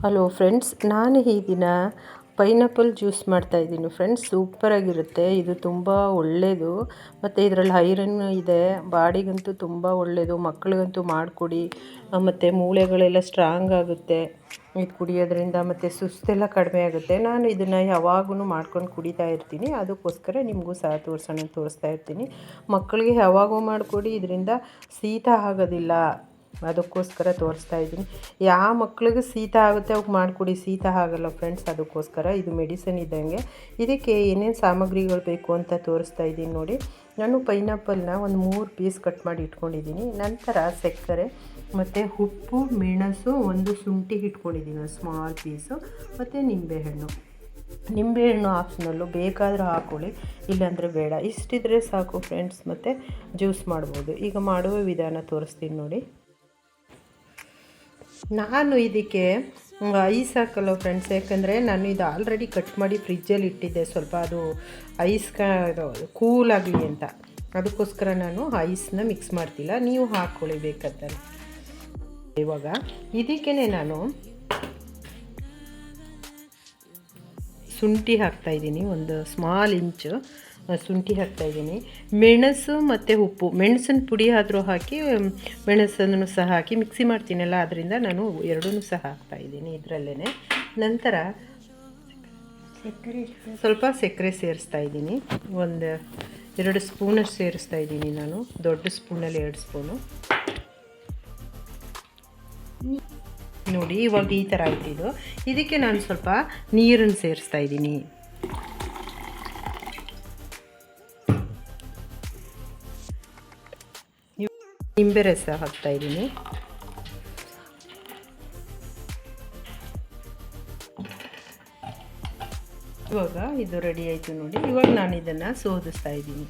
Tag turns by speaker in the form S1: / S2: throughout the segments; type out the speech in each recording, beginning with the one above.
S1: Hello friends, ನಾನು ಈ ದಿನ ಪೈನಾಪಲ್ ಜ್ಯೂಸ್ ಮಾಡ್ತಾಯಿದ್ದೀನಿ ಫ್ರೆಂಡ್ಸ್. ಸೂಪರಾಗಿರುತ್ತೆ. ಇದು ತುಂಬ ಒಳ್ಳೆಯದು ಮತ್ತು ಇದರಲ್ಲಿ ಐರನ್ ಇದೆ. ಬಾಡಿಗಂತೂ ತುಂಬ ಒಳ್ಳೆಯದು. ಮಕ್ಕಳಿಗಂತೂ ಮಾಡಿಕೊಡಿ. ಮತ್ತು ಮೂಳೆಗಳೆಲ್ಲ ಸ್ಟ್ರಾಂಗ್ ಆಗುತ್ತೆ ಇದು ಕುಡಿಯೋದ್ರಿಂದ. ಮತ್ತು ಸುಸ್ತೆಲ್ಲ ಕಡಿಮೆ ಆಗುತ್ತೆ. ನಾನು ಇದನ್ನು ಯಾವಾಗೂ ಮಾಡ್ಕೊಂಡು ಕುಡಿತಾ ಇರ್ತೀನಿ. ಅದಕ್ಕೋಸ್ಕರ ನಿಮಗೂ ಸಹ ತೋರಿಸ್ತಾ ಇರ್ತೀನಿ. ಮಕ್ಕಳಿಗೆ ಯಾವಾಗೂ ಮಾಡಿಕೊಡಿ, ಇದರಿಂದ ಶೀತ ಆಗೋದಿಲ್ಲ. ಅದಕ್ಕೋಸ್ಕರ ತೋರಿಸ್ತಾ ಇದ್ದೀನಿ. ಯಾವ ಮಕ್ಳಿಗೆ ಶೀತ ಆಗುತ್ತೆ ಅವ್ಕೆ ಮಾಡಿಕೊಡಿ, ಶೀತ ಆಗಲ್ಲ ಫ್ರೆಂಡ್ಸ್. ಅದಕ್ಕೋಸ್ಕರ ಇದು ಮೆಡಿಸನ್ ಇದ್ದಂಗೆ. ಇದಕ್ಕೆ ಏನೇನು ಸಾಮಗ್ರಿಗಳು ಬೇಕು ಅಂತ ತೋರಿಸ್ತಾ ಇದ್ದೀನಿ ನೋಡಿ. ನಾನು ಪೈನಾಪಲ್ನ ಒಂದು 3 ಪೀಸ್ ಕಟ್ ಮಾಡಿ ಇಟ್ಕೊಂಡಿದ್ದೀನಿ. ನಂತರ ಸಕ್ಕರೆ ಮತ್ತು ಉಪ್ಪು, ಮೆಣಸು, ಒಂದು ಶುಂಠಿ ಇಟ್ಕೊಂಡಿದ್ದೀನಿ, ಒಂದು ಸ್ಮಾಲ್ ಪೀಸು, ಮತ್ತು ನಿಂಬೆಹಣ್ಣು ಆಪ್ಷನಲ್ಲು, ಬೇಕಾದರೂ ಹಾಕ್ಕೊಳ್ಳಿ, ಇಲ್ಲಾಂದರೆ ಬೇಡ. ಇಷ್ಟಿದ್ರೆ ಸಾಕು ಫ್ರೆಂಡ್ಸ್. ಮತ್ತು ಜ್ಯೂಸ್ ಮಾಡ್ಬೋದು. ಈಗ ಮಾಡುವ ವಿಧಾನ ತೋರಿಸ್ತೀನಿ ನೋಡಿ. ನಾನು ಇದಕ್ಕೆ ಐಸ್ ಹಾಕಲ್ಲ ಫ್ರೆಂಡ್ಸ್, ಯಾಕಂದರೆ ನಾನು ಇದು ಆಲ್ರೆಡಿ ಕಟ್ ಮಾಡಿ ಫ್ರಿಜ್ಜಲ್ಲಿ ಇಟ್ಟಿದ್ದೆ. ಸ್ವಲ್ಪ ಅದು ಐಸ್ ಕೂಲ್ ಆಗಲಿ ಅಂತ. ಅದಕ್ಕೋಸ್ಕರ ನಾನು ಐಸ್ನ ಮಿಕ್ಸ್ ಮಾಡ್ತಿಲ್ಲ. ನೀವು ಹಾಕ್ಕೊಳ್ಳಿ ಬೇಕಾದ್ರೆ. ಇವಾಗ ಇದಕ್ಕೇ ನಾನು ಶುಂಠಿ ಹಾಕ್ತಾಯಿದ್ದೀನಿ, ಒಂದು ಸ್ಮಾಲ್ ಇಂಚು ಶುಂಠಿ ಹಾಕ್ತಾಯಿದ್ದೀನಿ. ಮೆಣಸು ಮತ್ತು ಉಪ್ಪು, ಮೆಣಸಿನ ಪುಡಿ ಆದರೂ ಹಾಕಿ, ಮೆಣಸನ್ನು ಸಹ ಹಾಕಿ ಮಿಕ್ಸಿ ಮಾಡ್ತೀನಲ್ಲ, ಅದರಿಂದ ನಾನು ಎರಡೂ ಸಹ ಹಾಕ್ತಾಯಿದ್ದೀನಿ ಇದರಲ್ಲೇ. ನಂತರ ಸ್ವಲ್ಪ ಸಕ್ಕರೆ ಸೇರಿಸ್ತಾ ಇದ್ದೀನಿ. ಒಂದು 2 ಸ್ಪೂನಷ್ಟು ಸೇರಿಸ್ತಾ ಇದ್ದೀನಿ ನಾನು. ದೊಡ್ಡ ಸ್ಪೂನಲ್ಲಿ 2 ಸ್ಪೂನು ನೋಡಿ. ಇವಾಗ ಈ ಥರ ಆಯ್ತಿದ್ದು. ಇದಕ್ಕೆ ನಾನು ಸ್ವಲ್ಪ ನೀರನ್ನು ಸೇರಿಸ್ತಾ ಇದ್ದೀನಿ. ನಿಂಬೆ ರಸ ಹಾಕ್ತಾಯಿದ್ದೀನಿ. ಇವಾಗ ಇದು ರೆಡಿ ಆಯಿತು ನೋಡಿ. ಇವಾಗ ನಾನು ಇದನ್ನು ಶೋಧಿಸ್ತಾ ಇದ್ದೀನಿ.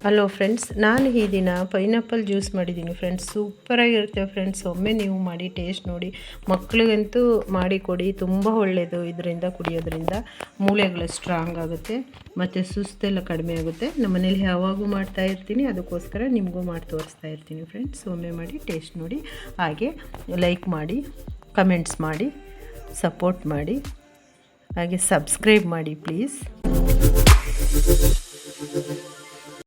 S1: ಹಲೋ ಫ್ರೆಂಡ್ಸ್, ನಾನು ಈ ದಿನ ಪೈನಾಪಲ್ ಜ್ಯೂಸ್ ಮಾಡಿದ್ದೀನಿ ಫ್ರೆಂಡ್ಸ್. ಸೂಪರಾಗಿರುತ್ತೆ ಫ್ರೆಂಡ್ಸ್. ಒಮ್ಮೆ ನೀವು ಮಾಡಿ ಟೇಸ್ಟ್ ನೋಡಿ. ಮಕ್ಕಳಿಗಂತೂ ಮಾಡಿಕೊಡಿ, ತುಂಬ ಒಳ್ಳೆಯದು. ಇದರಿಂದ ಕುಡಿಯೋದ್ರಿಂದ ಮೂಳೆಗಳು ಸ್ಟ್ರಾಂಗ್ ಆಗುತ್ತೆ ಮತ್ತು ಸುಸ್ತೆಲ್ಲ ಕಡಿಮೆ ಆಗುತ್ತೆ. ನಮ್ಮ ಮನೇಲಿ ಯಾವಾಗೂ ಮಾಡ್ತಾ ಇರ್ತೀನಿ. ಅದಕ್ಕೋಸ್ಕರ ನಿಮಗೂ ಮಾಡಿ ತೋರಿಸ್ತಾ ಇರ್ತೀನಿ ಫ್ರೆಂಡ್ಸ್. ಒಮ್ಮೆ ಮಾಡಿ ಟೇಸ್ಟ್ ನೋಡಿ. ಹಾಗೆ ಲೈಕ್ ಮಾಡಿ, ಕಮೆಂಟ್ಸ್ ಮಾಡಿ, ಸಪೋರ್ಟ್ ಮಾಡಿ, ಹಾಗೆ ಸಬ್ಸ್ಕ್ರೈಬ್ ಮಾಡಿ ಪ್ಲೀಸ್.